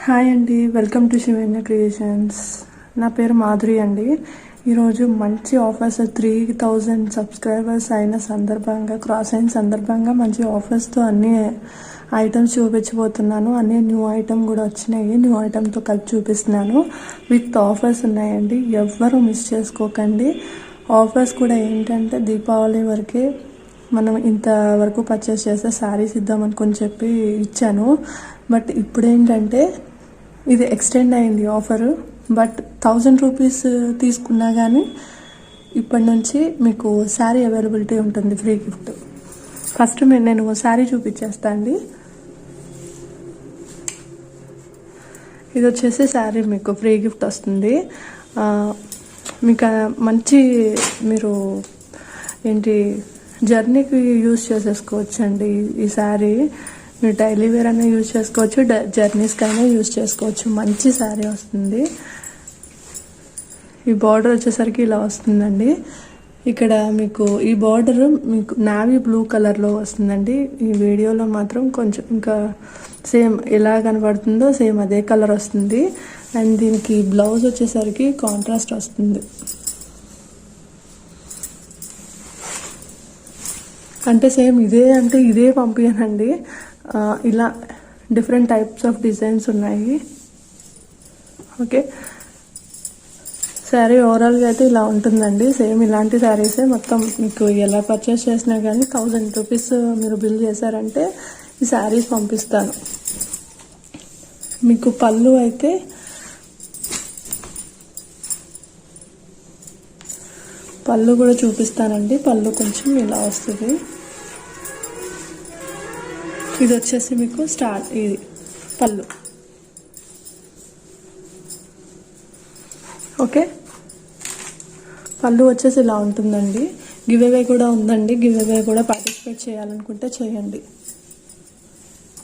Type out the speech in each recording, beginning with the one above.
Hi అండి, welcome to Shivanya creations. నా పేరు మాధురి అండి. ఈరోజు మంచి ఆఫర్స్ 3000 సబ్స్క్రైబర్స్ అయిన సందర్భంగా, క్రాస్ అయిన సందర్భంగా మంచి ఆఫర్స్తో అన్ని ఐటమ్స్ చూపించబోతున్నాను. అన్ని న్యూ ఐటమ్ కూడా వచ్చినాయి. న్యూ ఐటమ్తో కలిపి చూపిస్తున్నాను. విత్ ఆఫర్స్ ఉన్నాయండి, ఎవ్వరూ మిస్ చేసుకోకండి. ఆఫర్స్ కూడా ఏంటంటే దీపావళి వరకే మనం ఇంతవరకు పర్చేస్ చేస్తే శారీస్ ఇద్దామనుకొని చెప్పి ఇచ్చాను. బట్ ఇప్పుడు ఏంటంటే ఇది ఎక్స్టెండ్ అయింది ఆఫరు. బట్ 1000 రూపీస్ తీసుకున్నా కానీ ఇప్పటి నుంచి మీకు శారీ అవైలబిలిటీ ఉంటుంది, ఫ్రీ గిఫ్ట్. ఫస్ట్ నేను శారీ చూపించేస్తా అండి. ఇది వచ్చేసి శారీ మీకు ఫ్రీ గిఫ్ట్ వస్తుంది. మీకు మంచి మీరు ఏంటి జర్నీకి యూజ్ చేసేసుకోవచ్చండి. ఈ శారీ మీరు డైలీ వేర్ అయినా యూజ్ చేసుకోవచ్చు, జర్నీస్కి అయినా యూజ్ చేసుకోవచ్చు. మంచి శారీ వస్తుంది. ఈ బార్డర్ వచ్చేసరికి ఇలా వస్తుందండి. ఇక్కడ మీకు ఈ బార్డర్ మీకు నావీ బ్లూ కలర్లో వస్తుందండి. ఈ వీడియోలో మాత్రం కొంచెం ఇంకా సేమ్ ఎలా కనబడుతుందో సేమ్ అదే కలర్ వస్తుంది. అండ్ దీనికి బ్లౌజ్ వచ్చేసరికి కాంట్రాస్ట్ వస్తుంది. అంటే సేమ్ ఇదే పంపించనండి. ఇలా డిఫరెంట్ టైప్స్ ఆఫ్ డిజైన్స్ ఉన్నాయి. ఓకే, శారీ ఓవరాల్గా అయితే ఇలా ఉంటుందండి. సేమ్ ఇలాంటి శారీసే మొత్తం మీకు ఎలా పర్చేస్ చేసినా కానీ 1000 రూపీస్ మీరు బిల్ చేశారంటే ఈ శారీస్ పంపిస్తాను. మీకు పళ్ళు అయితే పళ్ళు కూడా చూపిస్తానండి. పళ్ళు కొంచెం ఇలా వస్తుంది. ఇది వచ్చేసి మీకు ఇది పళ్ళు. ఓకే, పళ్ళు వచ్చేసి ఇలా ఉంటుందండి. గివ్ అవే కూడా ఉందండి. గివ్ అవే కూడా పార్టిసిపేట్ చేయాలనుకుంటే చేయండి.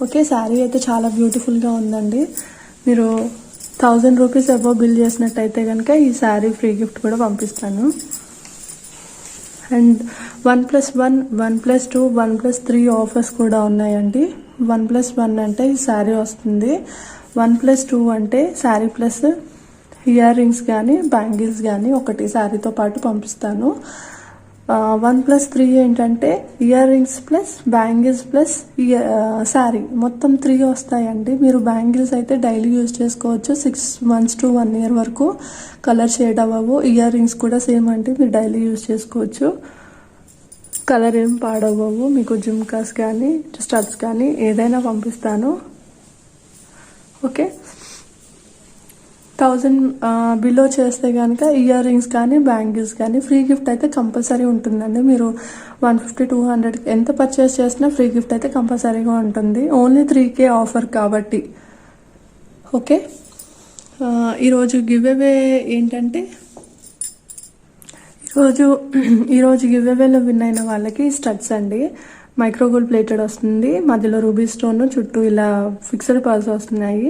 ఓకే, శారీ అయితే చాలా బ్యూటిఫుల్గా ఉందండి. మీరు 1000 రూపీస్ అబౌవ్ బిల్ చేసినట్టయితే కనుక ఈ శారీ ఫ్రీ గిఫ్ట్ కూడా పంపిస్తాను. అండ్ 1+1, 1+2, 1+3 ఆఫర్స్ కూడా ఉన్నాయండి. 1+1 అంటే ఈ శారీ వస్తుంది. 1+2 అంటే శారీ ప్లస్ ఇయర్ రింగ్స్ కానీ బ్యాంగిల్స్ కానీ ఒకటి శారీతో పాటు పంపిస్తాను. 1+3 ఏంటంటే ear rings plus bangles plus sari మొత్తం 3 వస్తాయండి. మీరు బ్యాంగిల్స్ అయితే డైలీ యూజ్ చేసుకోవచ్చు. 6 months to 1 year వరకు కలర్ షేడ్ అవ్వవు. ఇయర్ రింగ్స్ కూడా సేమ్ అండి, మీరు డైలీ యూజ్ చేసుకోవచ్చు. కలర్ ఏం పాడవ్వవు. మీకు జుమ్కాస్ కానీ స్టడ్స్ కానీ ఏదైనా పంపిస్తాను. ఓకే, 1000 బిలో చేస్తే కనుక ఇయర్ రింగ్స్ కానీ బ్యాంగిల్స్ కానీ ఫ్రీ గిఫ్ట్ అయితే కంపల్సరీ ఉంటుందండి. మీరు 150, 200 ఎంత పర్చేస్ చేసినా ఫ్రీ గిఫ్ట్ అయితే కంపల్సరీగా ఉంటుంది. ఓన్లీ 3K ఆఫర్ కాబట్టి. ఓకే, ఈరోజు గివ్ అవే ఏంటంటే ఈరోజు గివ్ అవేలో విన్ అయిన వాళ్ళకి స్టడ్స్ అండి. మైక్రోగోల్డ్ ప్లేటెడ్ వస్తుంది. మధ్యలో రూబీ స్టోన్, చుట్టూ ఇలా ఫిక్స్డ్ పర్ల్స్ వస్తున్నాయి.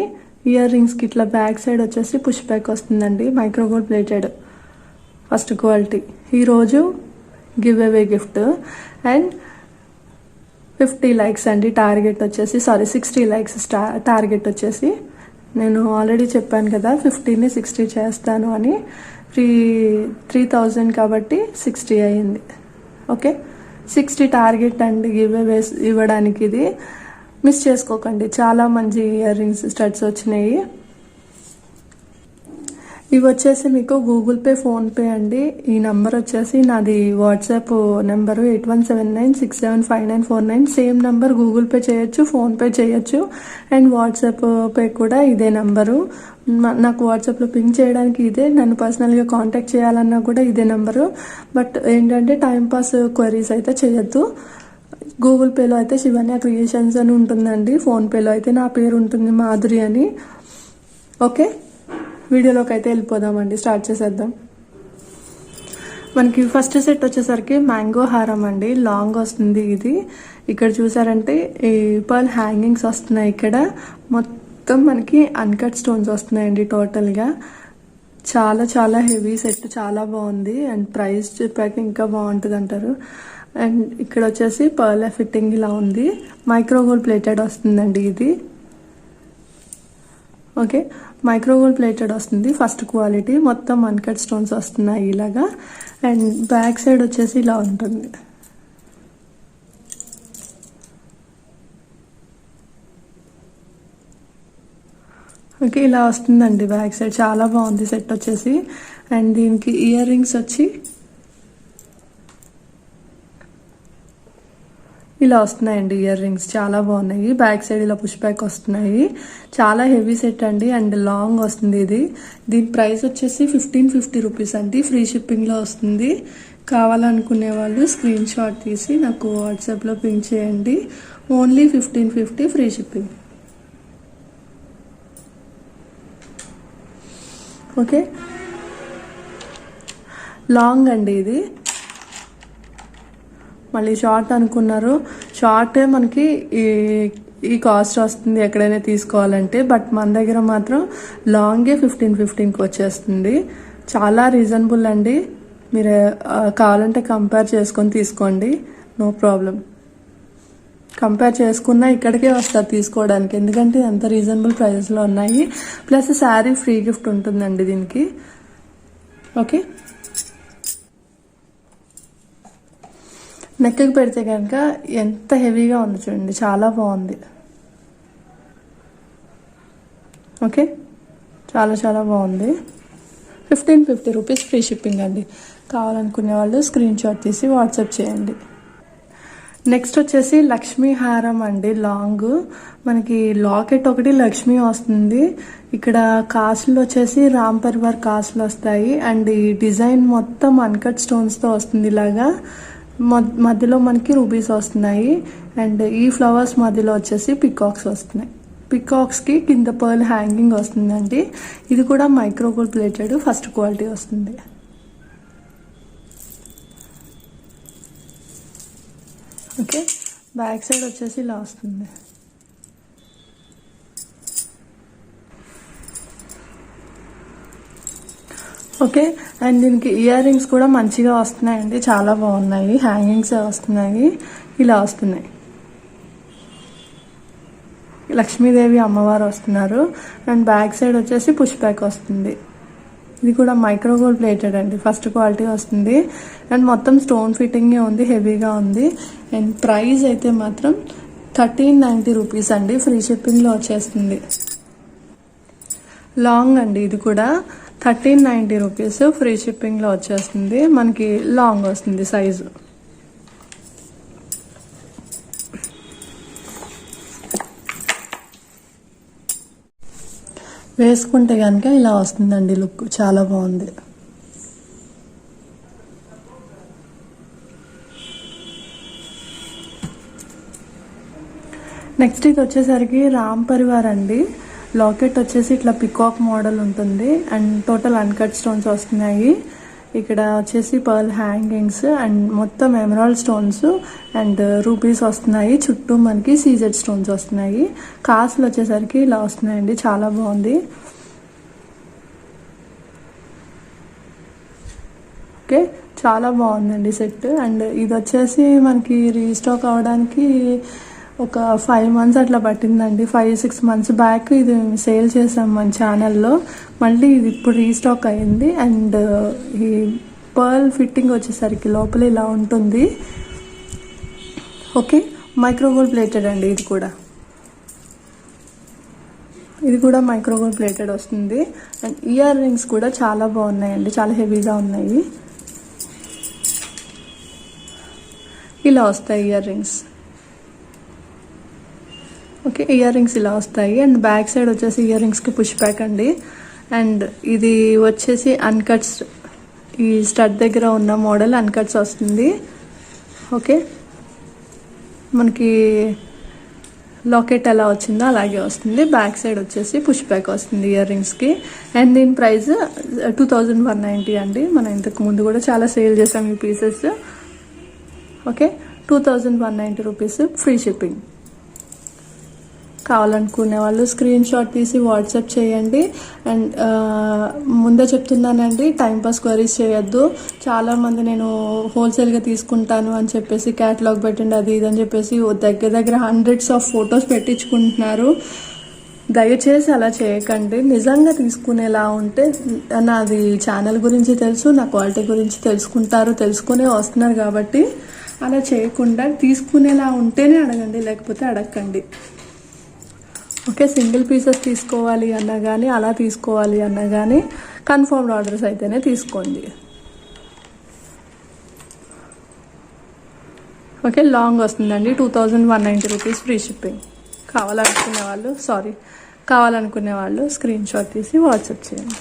ఇయర్ రింగ్స్కి ఇట్లా బ్యాక్ సైడ్ వచ్చేసి పుష్ బ్యాక్ వస్తుందండి. Micro gold plated first quality. ఈరోజు give away gift. And 50 likes అండి టార్గెట్ వచ్చేసి. 60 likes టార్గెట్ వచ్చేసి. నేను ఆల్రెడీ చెప్పాను కదా 50ని 60 చేస్తాను అని. 3000 కాబట్టి 60 అయ్యింది. ఓకే, 60 టార్గెట్ అండి గివ్ అవే ఇవ్వడానికి. ఇది మిస్ చేసుకోకండి. చాలా మంచి ఇయర్ రింగ్స్ స్టడ్స్ వచ్చినాయి. ఇవి వచ్చేసి మీకు గూగుల్ పే, ఫోన్పే అండి. ఈ నెంబర్ వచ్చేసి నాది WhatsApp number 8179675949. Same number Google pay చేయొచ్చు, ఫోన్పే చేయొచ్చు. అండ్ వాట్సాప్ పే కూడా ఇదే నెంబరు. నాకు వాట్సాప్లో పింక్ చేయడానికి ఇదే. నన్ను పర్సనల్గా కాంటాక్ట్ చేయాలన్నా కూడా ఇదే నెంబరు. బట్ ఏంటంటే టైంపాస్ క్వరీస్ అయితే చేయొద్దు. గూగుల్ పేలో అయితే శివన్య క్రియేషన్స్ అని ఉంటుందండి. ఫోన్పేలో అయితే నా పేరు ఉంటుంది, మాధురి అని. ఓకే, వీడియోలోకి అయితే వెళ్ళిపోదామండి. స్టార్ట్ చేసేద్దాం. మనకి ఫస్ట్ సెట్ వచ్చేసరికి మ్యాంగో హారం అండి. లాంగ్ వస్తుంది ఇది. ఇక్కడ చూసారంటే ఈ పర్ల్ హ్యాంగింగ్స్ వస్తున్నాయి. ఇక్కడ మొత్తం మనకి అన్కట్ స్టోన్స్ వస్తున్నాయండి టోటల్గా. చాలా చాలా హెవీ సెట్, చాలా బాగుంది. అండ్ ప్రైస్ చెప్పాక ఇంకా బాగుంటుంది అంటారు. అండ్ ఇక్కడ వచ్చేసి పర్ల్ ఫిట్టింగ్ ఇలా ఉంది. మైక్రోగోల్డ్ ప్లేటెడ్ వస్తుందండి ఇది. ఓకే, మైక్రోగోల్డ్ ప్లేటెడ్ వస్తుంది, ఫస్ట్ క్వాలిటీ, మొత్తం అన్కట్ స్టోన్స్ వస్తున్నాయి ఇలాగా. అండ్ బ్యాక్ సైడ్ వచ్చేసి ఇలా ఉంటుంది. ఓకే, ఇలా వస్తుందండి బ్యాక్ సైడ్, చాలా బాగుంది సెట్ వచ్చేసి. అండ్ దీనికి ఇయర్ రింగ్స్ వచ్చి ఇలా వస్తున్నాయండి. ఇయర్ రింగ్స్ చాలా బాగున్నాయి, బ్యాక్ సైడ్ ఇలా పుష్ బ్యాక్ వస్తున్నాయి. చాలా హెవీ సెట్ అండి అండ్ లాంగ్ వస్తుంది ఇది. దీని ప్రైస్ వచ్చేసి 1550 రూపీస్ అండి, ఫ్రీ షిప్పింగ్లో వస్తుంది. కావాలనుకునే వాళ్ళు స్క్రీన్ షాట్ తీసి నాకు వాట్సాప్లో పింక్ చేయండి. Only 1550 free shipping. Okay, long అండి ఇది. మళ్ళీ షార్ట్ అనుకున్నారు, షార్టే మనకి ఈ కాస్ట్ వస్తుంది ఎక్కడైనా తీసుకోవాలంటే. బట్ మన దగ్గర మాత్రం లాంగే 1550కి వచ్చేస్తుంది. చాలా రీజనబుల్ అండి. మీరు కావాలంటే కంపేర్ చేసుకొని తీసుకోండి, నో ప్రాబ్లం. కంపేర్ చేసుకున్నా ఇక్కడికే వస్తారు తీసుకోవడానికి, ఎందుకంటే ఎంత రీజనబుల్ ప్రైజెస్లో ఉన్నాయి. ప్లస్ శారీ ఫ్రీ గిఫ్ట్ ఉంటుందండి దీనికి. ఓకే, నెక్కి పెడితే కనుక ఎంత హెవీగా ఉంది చూడండి, చాలా బాగుంది. ఓకే, చాలా చాలా బాగుంది. 1550 రూపీస్ ఫ్రీ షిప్పింగ్ అండి. కావాలనుకునే వాళ్ళు స్క్రీన్ షాట్ తీసి వాట్సాప్ చేయండి. నెక్స్ట్ వచ్చేసి లక్ష్మీ హారం అండి, లాంగ్. మనకి లాకెట్ ఒకటి లక్ష్మీ వస్తుంది. ఇక్కడ కాసులు వచ్చేసి రామ్ పరివార్ కాసులు వస్తాయి. అండ్ ఈ డిజైన్ మొత్తం అన్కట్ స్టోన్స్తో వస్తుంది ఇలాగా. మధ్యలో మనకి రూబీస్ వస్తున్నాయి. అండ్ ఈ ఫ్లవర్స్ మధ్యలో వచ్చేసి పికాక్స్ వస్తున్నాయి. పికాక్స్కి కింద పర్ల్ హ్యాంగింగ్ వస్తుందండి. ఇది కూడా మైక్రోగోల్డ్ ప్లేటెడ్, ఫస్ట్ క్వాలిటీ వస్తుంది. ఓకే, బ్యాక్ సైడ్ వచ్చేసి ఇలా వస్తుంది. ఓకే, అండ్ దీనికి ఇయర్ రింగ్స్ కూడా మంచిగా వస్తున్నాయండి, చాలా బాగున్నాయి. హ్యాంగింగ్స్ వస్తున్నాయి, ఇలా వస్తున్నాయి. లక్ష్మీదేవి అమ్మవారు వస్తున్నారు. అండ్ బ్యాక్ సైడ్ వచ్చేసి పుష్ బ్యాక్ వస్తుంది. ఇది కూడా మైక్రోగోల్డ్ ప్లేటెడ్ అండి, ఫస్ట్ క్వాలిటీ వస్తుంది. అండ్ మొత్తం స్టోన్ ఫిట్టింగే ఉంది, హెవీగా ఉంది. అండ్ ప్రైస్ అయితే మాత్రం 1390 రూపీస్ అండి, ఫ్రీ షిప్పింగ్లో వచ్చేస్తుంది. లాంగ్ అండి, ఇది కూడా 1390 రూపీస్ ఫ్రీ షిప్పింగ్లో వచ్చేస్తుంది. మనకి లాంగ్ వస్తుంది సైజు. వేసుకుంటే కనుక ఇలా వస్తుందండి లుక్, చాలా బాగుంది. నెక్స్ట్ ఇది వచ్చేసరికి రామ్ పరివార్ అండి. లాకెట్ వచ్చేసి ఇట్లా పికాక్ మోడల్ ఉంటుంది. అండ్ టోటల్ అన్కట్ స్టోన్స్ వస్తున్నాయి. ఇక్కడ వచ్చేసి పర్ల్ హ్యాంగింగ్స్ అండ్ మొత్తం ఎమరాల్డ్ స్టోన్స్ అండ్ రూపీస్ వస్తున్నాయి. చుట్టూ మనకి సీజెడ్ స్టోన్స్ వస్తున్నాయి. కాసులు వచ్చేసరికి ఇలా వస్తున్నాయండి, చాలా బాగుంది. ఓకే, చాలా బాగుందండి సెట్. అండ్ ఇది వచ్చేసి మనకి రీస్టాక్ అవడానికి ఒక 5 months అట్లా పట్టిందండి. 5-6 months బ్యాక్ ఇది సేల్ చేసాం మన ఛానల్లో. మళ్ళీ ఇది ఇప్పుడు రీస్టాక్ అయింది. అండ్ ఈ పర్ల్ ఫిట్టింగ్ వచ్చేసరికి లోపల ఇలా ఉంటుంది. ఓకే, మైక్రోగోల్డ్ ప్లేటెడ్ అండి. ఇది కూడా మైక్రోగోల్డ్ ప్లేటెడ్ వస్తుంది. అండ్ ఇయర్ రింగ్స్ కూడా చాలా బాగున్నాయండి, చాలా హెవీగా ఉన్నాయి. ఇలా వస్తాయి ear rings. Okay, ear rings ఇలా వస్తాయి. అండ్ బ్యాక్ సైడ్ వచ్చేసి ఇయర్ రింగ్స్కి పుష్ బ్యాక్ అండి. అండ్ ఇది వచ్చేసి అన్కట్స్, ఈ స్టడ్ దగ్గర ఉన్న మోడల్ అన్కట్స్ వస్తుంది. ఓకే, మనకి లాకెట్ ఎలా వచ్చిందో అలాగే వస్తుంది. బ్యాక్ సైడ్ వచ్చేసి పుష్ బ్యాక్ వస్తుంది ఇయర్ రింగ్స్కి. అండ్ దీని ప్రైస్ 2190 అండి. మనం ఇంతకు ముందు కూడా చాలా సేల్ చేసాం ఈ pieces. Okay, 2190 rupees free shipping. కావాలనుకునే వాళ్ళు స్క్రీన్ షాట్ తీసి వాట్సాప్ చేయండి. అండ్ ముందే చెప్తున్నానండి, టైంపాస్ క్వరీస్ చేయొద్దు. చాలామంది నేను హోల్సేల్గా తీసుకుంటాను అని చెప్పేసి క్యాటలాగ్ పెట్టండి అది ఇది అని చెప్పేసి దగ్గర hundreds of ఫొటోస్ పెట్టించుకుంటున్నారు. దయచేసి అలా చేయకండి. నిజంగా తీసుకునేలా ఉంటే, నాది ఛానల్ గురించి తెలుసు, నా క్వాలిటీ గురించి తెలుసుకునే వస్తున్నారు కాబట్టి అలా చేయకుండా తీసుకునేలా ఉంటేనే అడగండి, లేకపోతే అడగండి. ఓకే, సింగిల్ పీసెస్ తీసుకోవాలి అన్నా కానీ, అలా తీసుకోవాలి అన్నా కానీ కన్ఫర్మ్డ్ ఆర్డర్స్ అయితేనే తీసుకోండి. ఓకే, లాంగ్ వస్తుందండి, 2190 రూపీస్ ఫ్రీ షిప్పింగ్. కావాలనుకునే వాళ్ళు స్క్రీన్ షాట్ తీసి వాట్సాప్ చేయండి.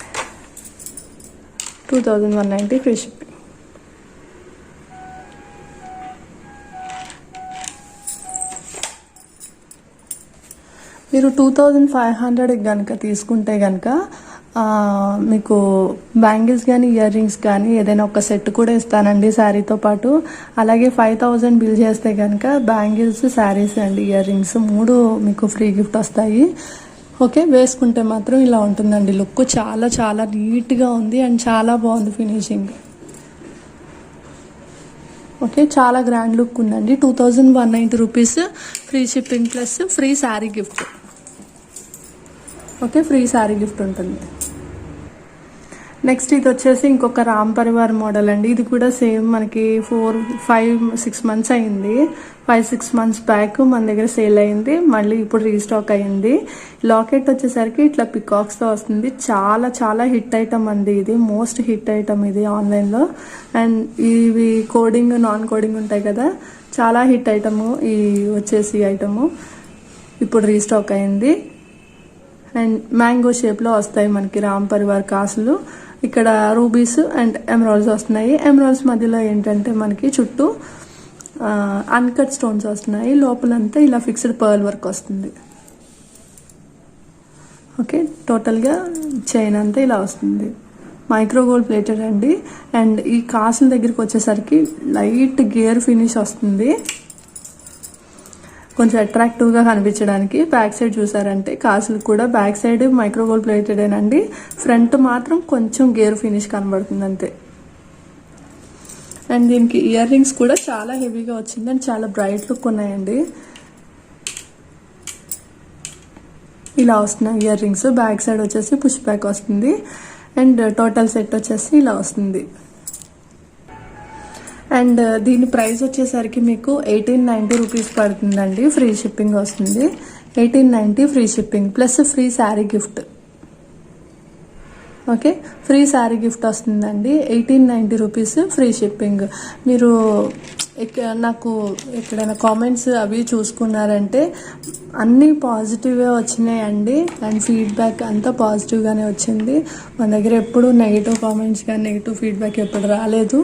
2190 ఫ్రీ షిప్పింగ్. మీరు 2500 కనుక తీసుకుంటే కనుక మీకు బ్యాంగిల్స్ కానీ ఇయర్ రింగ్స్ కానీ ఏదైనా ఒక సెట్ కూడా ఇస్తానండి శారీతో పాటు. అలాగే 5000 బిల్ చేస్తే కనుక bangles, saris and ear rings 3 మీకు ఫ్రీ గిఫ్ట్ వస్తాయి. ఓకే, వేసుకుంటే మాత్రం ఇలా ఉంటుందండి. లుక్ చాలా చాలా నీట్గా ఉంది అండ్ చాలా బాగుంది ఫినిషింగ్. ఓకే, చాలా గ్రాండ్ లుక్ ఉందండి. 2190 rupees free shipping plus free sari gift. Okay, free sari gift ఉంటుంది. నెక్స్ట్ ఇది వచ్చేసి ఇంకొక రామ్ పరివార్ మోడల్ అండి. ఇది కూడా సేమ్ మనకి 5-6 మంత్స్ అయింది. 5-6 మంత్స్ బ్యాక్ మన దగ్గర సేల్ అయింది, మళ్ళీ ఇప్పుడు రీస్టాక్ అయింది. లాకెట్ వచ్చేసరికి ఇట్లా పికాక్స్తో వస్తుంది. చాలా చాలా హిట్ ఐటమ్ అండి, ఇది మోస్ట్ హిట్ ఐటమ్ ఇది ఆన్లైన్లో. అండ్ ఇవి కోడింగ్, నాన్ కోడింగ్ ఉంటాయి కదా, చాలా హిట్ ఐటము ఈ వచ్చేసి ఐటము. ఇప్పుడు రీస్టాక్ అయింది అండ్ మ్యాంగో షేప్లో వస్తాయి మనకి రామ్ పరివార్ కాసులు. ఇక్కడ రూబీస్ అండ్ ఎమరాల్డ్స్ వస్తున్నాయి. ఎమరాల్డ్స్ మధ్యలో ఏంటంటే మనకి చుట్టూ అన్కట్ స్టోన్స్ వస్తున్నాయి. లోపలంతా ఇలా ఫిక్స్డ్ పర్ల్ వర్క్ వస్తుంది. ఓకే, టోటల్గా చైన్ అంతా ఇలా వస్తుంది. మైక్రో గోల్డ్ ప్లేటెడ్ అండి. అండ్ ఈ కాసుల దగ్గరికి వచ్చేసరికి లైట్ గేర్ ఫినిష్ వస్తుంది, కొంచెం అట్రాక్టివ్గా కనిపించడానికి. బ్యాక్ సైడ్ చూసారంటే కాసులు కూడా బ్యాక్ సైడ్ మైక్రో గోల్డ్ ప్లేటెడేనండి. ఫ్రంట్ మాత్రం కొంచెం గేర్ ఫినిష్ కనబడుతుంది అంతే. అండ్ దీనికి ఇయర్ రింగ్స్ కూడా చాలా హెవీగా వచ్చింది అండ్ చాలా బ్రైట్ లుక్ ఉన్నాయండి. ఇలా వస్తున్నాయి ఇయర్ రింగ్స్. బ్యాక్ సైడ్ వచ్చేసి పుష్ బ్యాక్ వస్తుంది అండ్ టోటల్ సెట్ వచ్చేసి ఇలా వస్తుంది. అండ్ దీని ప్రైస్ వచ్చేసరికి మీకు 1890 రూపీస్ పడుతుందండి. ఫ్రీ షిప్పింగ్ వస్తుంది. 1890 free shipping plus free sari gift. Okay, free sari gift వస్తుందండి. 1890 రూపీస్ ఫ్రీ షిప్పింగ్. మీరు నాకు ఎక్కడైనా కామెంట్స్ అవి చూసుకున్నారంటే అన్నీ పాజిటివ్గా వచ్చినాయండి. అండ్ ఫీడ్బ్యాక్ అంతా పాజిటివ్గానే వచ్చింది. మన దగ్గర ఎప్పుడు నెగిటివ్ కామెంట్స్ కానీ నెగిటివ్ ఫీడ్బ్యాక్ ఎప్పుడు రాలేదు.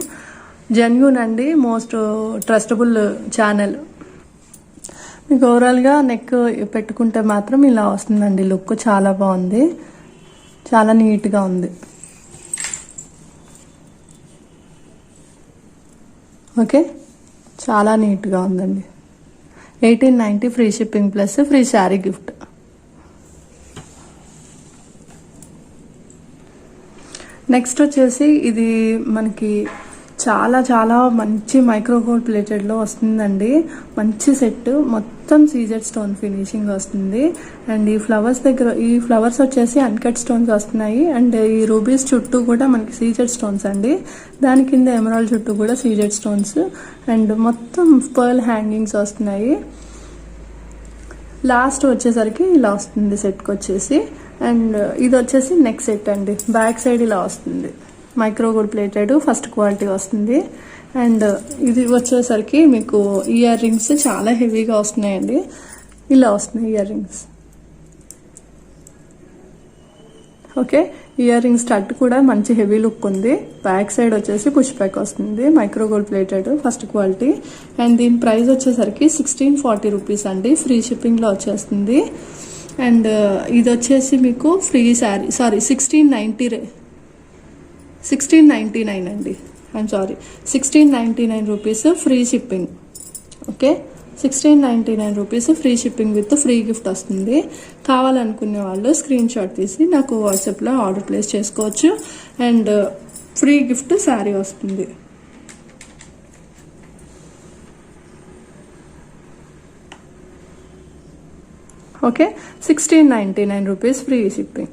జెన్యూన్ అండి, మోస్ట్ ట్రస్టబుల్ ఛానల్. మీకు ఓవరాల్గా నెక్ పెట్టుకుంటే మాత్రం ఇలా వస్తుందండి. లుక్ చాలా బాగుంది, చాలా నీట్గా ఉంది. ఓకే, చాలా నీట్గా ఉందండి. 1890 free shipping plus free sari gift. Next వచ్చేసి ఇది మనకి చాలా చాలా మంచి మైక్రో గోల్డ్ ప్లేటెడ్లో వస్తుందండి. మంచి సెట్, మొత్తం సీజెడ్ స్టోన్ ఫినిషింగ్ వస్తుంది. అండ్ ఈ ఫ్లవర్స్ వచ్చేసి అన్కట్ స్టోన్స్ వస్తున్నాయి. అండ్ ఈ రూబీస్ చుట్టూ కూడా మనకి సీజెడ్ స్టోన్స్ అండి. దాని కింద ఎమరాల్డ్ చుట్టూ కూడా సీజెడ్ స్టోన్స్ అండ్ మొత్తం పర్ల్ హ్యాంగింగ్స్ వస్తున్నాయి. లాస్ట్ వచ్చేసరికి ఇలా వస్తుంది సెట్కి వచ్చేసి. అండ్ ఇది వచ్చేసి నెక్ సెట్ అండి. బ్యాక్ సైడ్ ఇలా వస్తుంది. Micro gold plated first quality వస్తుంది. అండ్ ఇది వచ్చేసరికి మీకు ఇయర్ రింగ్స్ చాలా హెవీగా వస్తున్నాయండి. ఇలా వస్తున్నాయి ear rings. Okay, ear rings stud కూడా మంచి హెవీ లుక్ ఉంది. బ్యాక్ సైడ్ వచ్చేసి పుష్ బ్యాక్ వస్తుంది. Micro gold plated first quality. And దీని ప్రైస్ వచ్చేసరికి 1640 రూపీస్ అండి. ఫ్రీ షిప్పింగ్లో వచ్చేస్తుంది. అండ్ ఇది వచ్చేసి మీకు ఫ్రీ శారీ 1699 అండి. I'm sorry, 1699 rupees free shipping. Okay, 1699 rupees free shipping with free gift వస్తుంది. కావాలనుకునే వాళ్ళు స్క్రీన్ షాట్ తీసి నాకు వాట్సాప్లో ఆర్డర్ ప్లేస్ చేసుకోవచ్చు. అండ్ ఫ్రీ గిఫ్ట్ శారీ వస్తుంది. Okay, 1699 rupees free shipping.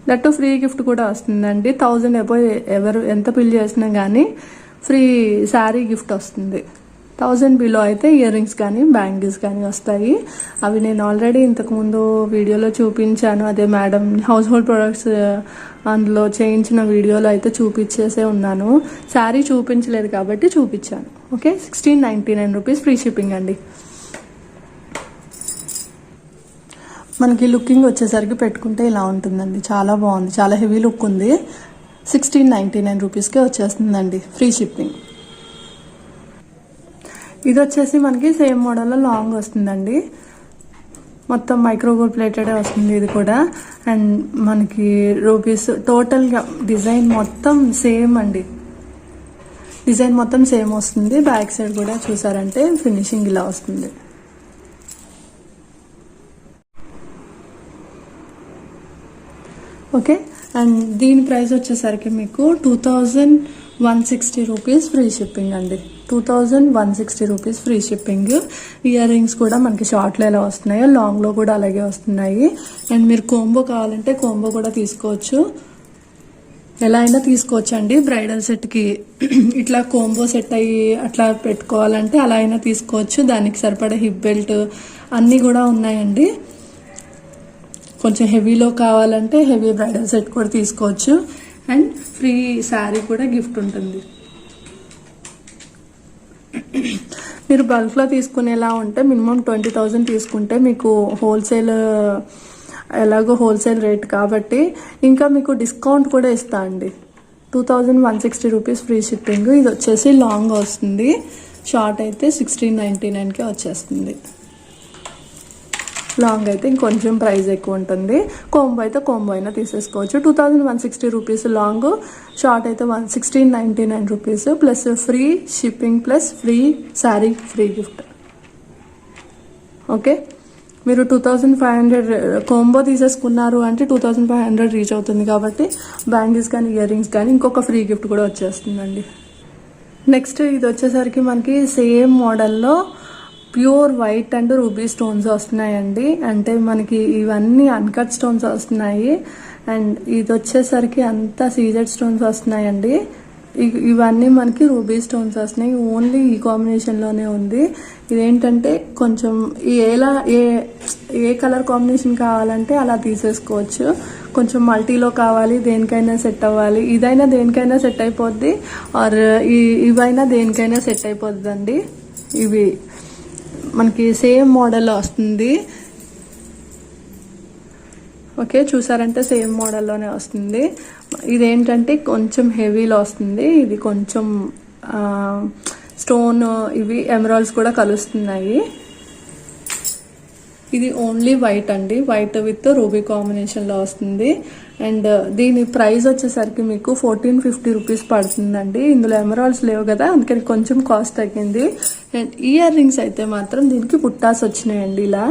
That free gift కూడా వస్తుందండి. 1000 అబోవ్ ఎవరు ఎంత బిల్ చేసినా కానీ ఫ్రీ శారీ గిఫ్ట్ వస్తుంది. 1000 బిలో అయితే ఇయర్ రింగ్స్ కానీ బ్యాంగిల్స్ కానీ వస్తాయి. అవి నేను ఆల్రెడీ ఇంతకుముందు వీడియోలో చూపించాను. అదే మేడం హౌస్ హోల్డ్ ప్రొడక్ట్స్ అందులో చేయించిన వీడియోలో అయితే చూపించేసే ఉన్నాను. శారీ చూపించలేదు కాబట్టి చూపించాను. ఓకే, 1699 రూపీస్ ఫ్రీ షిప్పింగ్ అండి. మనకి లుకింగ్ వచ్చేసరికి పెట్టుకుంటే ఇలా ఉంటుందండి. చాలా బాగుంది, చాలా హెవీ లుక్ ఉంది. 1699 రూపీస్కే వచ్చేస్తుందండి ఫ్రీ షిప్పింగ్. ఇది వచ్చేసి మనకి సేమ్ మోడల్లో లాంగ్ వస్తుందండి. మొత్తం మైక్రోగోల్డ్ ప్లేటెడే వస్తుంది ఇది కూడా. అండ్ మనకి రూపీస్ టోటల్గా డిజైన్ మొత్తం సేమ్ అండి. డిజైన్ మొత్తం సేమ్ వస్తుంది. బ్యాక్ సైడ్ కూడా చూసారంటే ఫినిషింగ్ ఇలా వస్తుంది. ఓకే, అండ్ దీని ప్రైస్ వచ్చేసరికి మీకు 2160 రూపీస్ ఫ్రీ షిప్పింగ్ అండి. 2160 rupees free shipping. Ear rings కూడా మనకి షార్ట్లో ఎలా వస్తున్నాయో లాంగ్లో కూడా అలాగే వస్తున్నాయి. అండ్ మీరు కోంబో కావాలంటే కోంబో కూడా తీసుకోవచ్చు, ఎలా అయినా తీసుకోవచ్చు అండి. బ్రైడల్ సెట్కి ఇట్లా కోంబో సెట్ అయ్యి అట్లా పెట్టుకోవాలంటే అలా అయినా తీసుకోవచ్చు. దానికి సరిపడే హిప్ బెల్ట్ అన్నీ కూడా ఉన్నాయండి. కొంచెం హెవీలో కావాలంటే హెవీ బ్రైడల్ సెట్ కూడా తీసుకోవచ్చు. అండ్ ఫ్రీ శారీ కూడా గిఫ్ట్ ఉంటుంది. మీరు బల్క్లో తీసుకునేలా ఉంటే మినిమం 20,000 తీసుకుంటే మీకు హోల్సేల్ ఎలాగో హోల్సేల్ రేట్ కాబట్టి ఇంకా మీకు డిస్కౌంట్ కూడా ఇస్తా అండి. 2160 రూపీస్ ఫ్రీ షిప్పింగ్. ఇది వచ్చేసి లాంగ్ వస్తుంది, షార్ట్ అయితే 1699కే వచ్చేస్తుంది. లాంగ్ అయితే ఇంకొంచెం ప్రైస్ ఎక్కువ ఉంటుంది. కోంబో అయితే కోంబో అయినా తీసేసుకోవచ్చు. 2160 రూపీస్ లాంగ్, షార్ట్ అయితే 1699 rupees plus free shipping plus free sari free gift. Okay, మీరు 2500 కోంబో తీసేసుకున్నారు అంటే 2500 రీచ్ అవుతుంది కాబట్టి బ్యాంగిల్స్ కానీ ఇయర్ రింగ్స్ కానీ ఇంకొక ఫ్రీ గిఫ్ట్ కూడా వచ్చేస్తుందండి. నెక్స్ట్ ఇది వచ్చేసరికి మనకి సేమ్ మోడల్లో pure white and ruby stones వస్తున్నాయండి. అంటే మనకి ఇవన్నీ అన్కట్ స్టోన్స్ వస్తున్నాయి. అండ్ ఇది వచ్చేసరికి అంతా సీజెడ్ స్టోన్స్ వస్తున్నాయండి. ఇవన్నీ మనకి రూబీ స్టోన్స్ వస్తున్నాయి. ఓన్లీ ఈ కాంబినేషన్లోనే ఉంది. ఇదేంటంటే కొంచెం ఏ కలర్ కాంబినేషన్ కావాలంటే అలా తీసేసుకోవచ్చు. కొంచెం మల్టీలో కావాలి, దేనికైనా సెట్ అవ్వాలి, ఇదైనా దేనికైనా సెట్ అయిపోద్ది, ఆర్ ఇవైనా దేనికైనా సెట్ అయిపోద్దండి. ఇవి మనకి సేమ్ మోడల్లో వస్తుంది. ఓకే, చూసారంటే సేమ్ మోడల్లోనే వస్తుంది. ఇదేంటంటే కొంచెం హెవీలో వస్తుంది. ఇది కొంచెం స్టోన్ ఇవి ఎమరాల్డ్స్ కూడా కలుస్తున్నాయి. ఇది ఓన్లీ వైట్ అండి, వైట్ విత్ రూబీ కాంబినేషన్లో వస్తుంది. అండ్ దీని ప్రైస్ వచ్చేసరికి మీకు 1450 రూపీస్ పడుతుందండి. ఇందులో ఎమరాల్డ్స్ లేవు కదా, అందుకని కొంచెం కాస్ట్ తగ్గింది. అండ్ ఇయర్ రింగ్స్ అయితే మాత్రం దీనికి బుట్టాస్ వచ్చినాయండి ఇలా.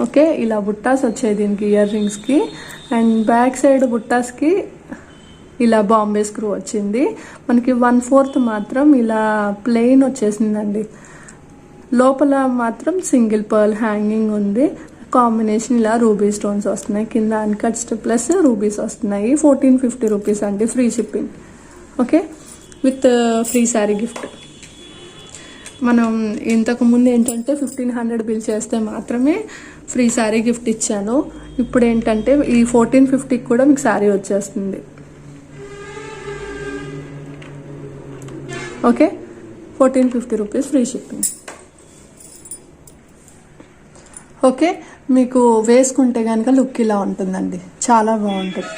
ఓకే, ఇలా బుట్టాస్ వచ్చాయి దీనికి ఇయర్ రింగ్స్కి. అండ్ బ్యాక్ సైడ్ బుట్టాస్కి ఇలా బాంబే స్క్రూ వచ్చింది. మనకి 1/4 మాత్రం ఇలా ప్లెయిన్ వచ్చేసిందండి. లోపల మాత్రం సింగిల్ పర్ల్ హ్యాంగింగ్ ఉంది. కాంబినేషన్ ఇలా రూబీ స్టోన్స్ వస్తున్నాయి. కింద అన్కట్స్ ప్లస్ రూబీస్ వస్తున్నాయి. 1450 రూపీస్ అండి free shipping. Okay, with free sari gift. మనం ఇంతకుముందు ఏంటంటే 1500 బిల్ చేస్తే మాత్రమే ఫ్రీ శారీ గిఫ్ట్ ఇచ్చాను. ఇప్పుడు ఏంటంటే ఈ 1450కి కూడా మీకు శారీ వచ్చేస్తుంది. Okay, 1450 rupees free shipping. Okay, మీకు వేసుకుంటే కనుక లుక్ ఇలా ఉంటుందండి, చాలా బాగుంటుంది.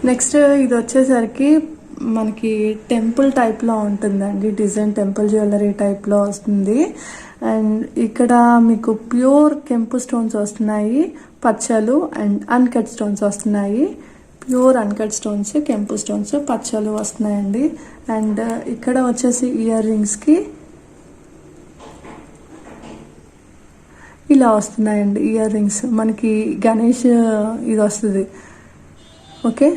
నెక్స్ట్ ఇది వచ్చేసరికి మనకి టెంపుల్ టైప్లో ఉంటుందండి. డిజైన్ టెంపుల్ జ్యువెలరీ టైప్లో వస్తుంది. అండ్ ఇక్కడ మీకు ప్యూర్ కెంపు స్టోన్స్ వస్తున్నాయి, పచ్చలు అండ్ అన్కట్ స్టోన్స్ వస్తున్నాయి. ప్యూర్ అన్కట్ స్టోన్స్, కెంపు స్టోన్స్, పచ్చలు వస్తున్నాయండి. అండ్ ఇక్కడ వచ్చేసి ఇయర్ రింగ్స్కి ఇలా వస్తున్నాయండి. ఇయర్ రింగ్స్ మనకి గణేష్ ఇది వస్తుంది, ఓకే,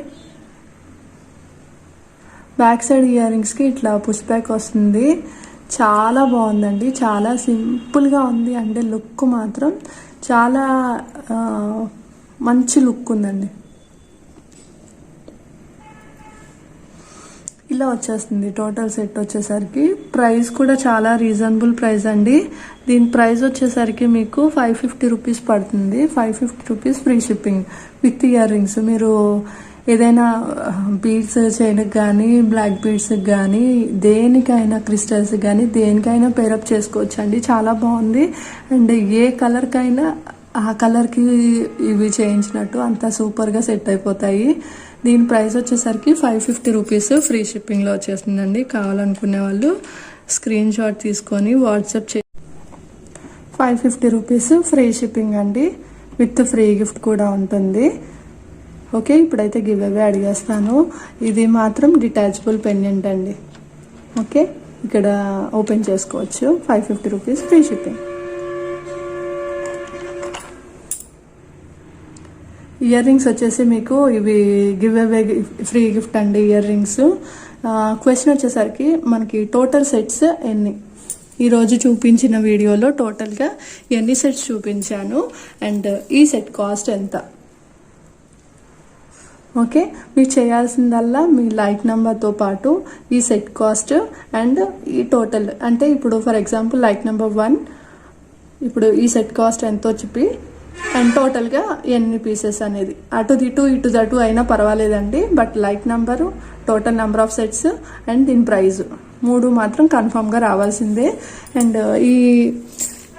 బ్యాక్ సైడ్ ఇయర్ రింగ్స్కి ఇట్లా పుష్ బ్యాక్ వస్తుంది. చాలా బాగుందండి, చాలా సింపుల్గా ఉంది. అంటే లుక్ మాత్రం చాలా మంచి లుక్ ఉందండి. ఇలా వచ్చేస్తుంది టోటల్ సెట్ వచ్చేసరికి. ప్రైస్ కూడా చాలా రీజనబుల్ ప్రైస్ అండి. దీని ప్రైస్ వచ్చేసరికి మీకు 550 రూపీస్ పడుతుంది. 550 rupees free shipping with ear rings. మీరు ఏదైనా బీడ్స్ చైన్కి కానీ, బ్లాక్ బీడ్స్కి కానీ, దేనికైనా క్రిస్టల్స్ కానీ దేనికైనా పేరప్ చేసుకోవచ్చు అండి. చాలా బాగుంది. అండ్ ఏ కలర్కైనా ఆ కలర్కి ఇవి చేయించినట్టు అంత సూపర్గా సెట్ అయిపోతాయి. దీని ప్రైస్ వచ్చేసరికి 550 రూపీస్ ఫ్రీ షిప్పింగ్లో వచ్చేస్తుందండి. కావాలనుకునే వాళ్ళు స్క్రీన్ షాట్ తీసుకొని వాట్సాప్ 550 రూపీస్ ఫ్రీ షిప్పింగ్ అండి, విత్ ఫ్రీ గిఫ్ట్ కూడా ఉంటుంది. ఓకే, ఇప్పుడైతే గివ్ అవే అడిగేస్తాను. ఇది మాత్రం డిటాచబుల్ పెండెంట్ అండి. ఓకే, ఇక్కడ ఓపెన్ చేసుకోవచ్చు. 550 rupees free shipping. Ear rings వచ్చేసి మీకు ఇవి గివ్ అవే ఫ్రీ గిఫ్ట్ అండి ఇయర్ రింగ్స్. క్వశ్చన్ వచ్చేసరికి మనకి టోటల్ సెట్స్ ఎన్ని, ఈరోజు చూపించిన వీడియోలో టోటల్గా ఎన్ని సెట్స్ చూపించాను అండ్ ఈ సెట్ కాస్ట్ ఎంత. ఓకే, మీరు చేయాల్సిందల్లా మీ లైక్ నెంబర్తో పాటు ఈ సెట్ కాస్ట్ అండ్ ఈ టోటల్, అంటే ఇప్పుడు ఫర్ ఎగ్జాంపుల్ లైక్ నెంబర్ 1 ఇప్పుడు ఈ సెట్ కాస్ట్ ఎంతో చెప్పి అండ్ టోటల్గా ఎన్ని పీసెస్ అనేది అటు ఇటు అయినా పర్వాలేదండి. But like number, total number of sets and దీని ప్రైజ్ 3 మాత్రం కన్ఫామ్గా రావాల్సిందే. అండ్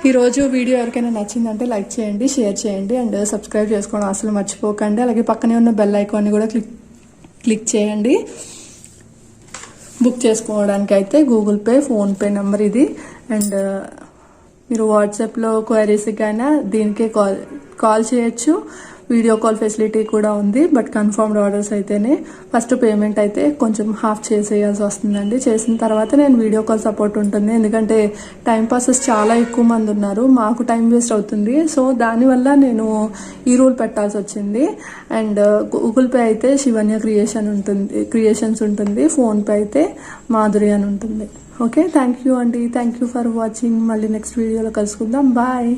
ఈరోజు వీడియో ఎవరికైనా నచ్చిందంటే లైక్ చేయండి, షేర్ చేయండి అండ్ సబ్స్క్రైబ్ చేసుకోవడం అసలు మర్చిపోకండి. అలాగే పక్కనే ఉన్న బెల్ ఐకాన్ని కూడా క్లిక్ చేయండి. బుక్ చేసుకోవడానికి అయితే గూగుల్ పే, ఫోన్పే నెంబర్ ఇది. అండ్ మీరు వాట్సాప్లో క్వైరీస్కైనా దీనికే కాల్ చేయొచ్చు. వీడియో కాల్ ఫెసిలిటీ కూడా ఉంది. బట్ కన్ఫర్మ్డ్ ఆర్డర్స్ అయితేనే ఫస్ట్ పేమెంట్ అయితే కొంచెం హాఫ్ చేసేయాల్సి వస్తుందండి. చేసిన తర్వాత నేను వీడియో కాల్ సపోర్ట్ ఉంటుంది. ఎందుకంటే టైం పాసెస్ చాలా ఎక్కువ మంది ఉన్నారు, మాకు టైం వేస్ట్ అవుతుంది. సో దానివల్ల నేను ఈ రూల్ పెట్టాల్సి వచ్చింది. అండ్ గూగుల్ పే అయితే శివన్య క్రియేషన్స్ ఉంటుంది. ఫోన్పే అయితే మాధురి అని ఉంటుంది. ఓకే, థ్యాంక్ యూ అండి, థ్యాంక్ యూ ఫర్ వాచింగ్. మళ్ళీ నెక్స్ట్ వీడియోలో కలుసుకుందాం. బాయ్.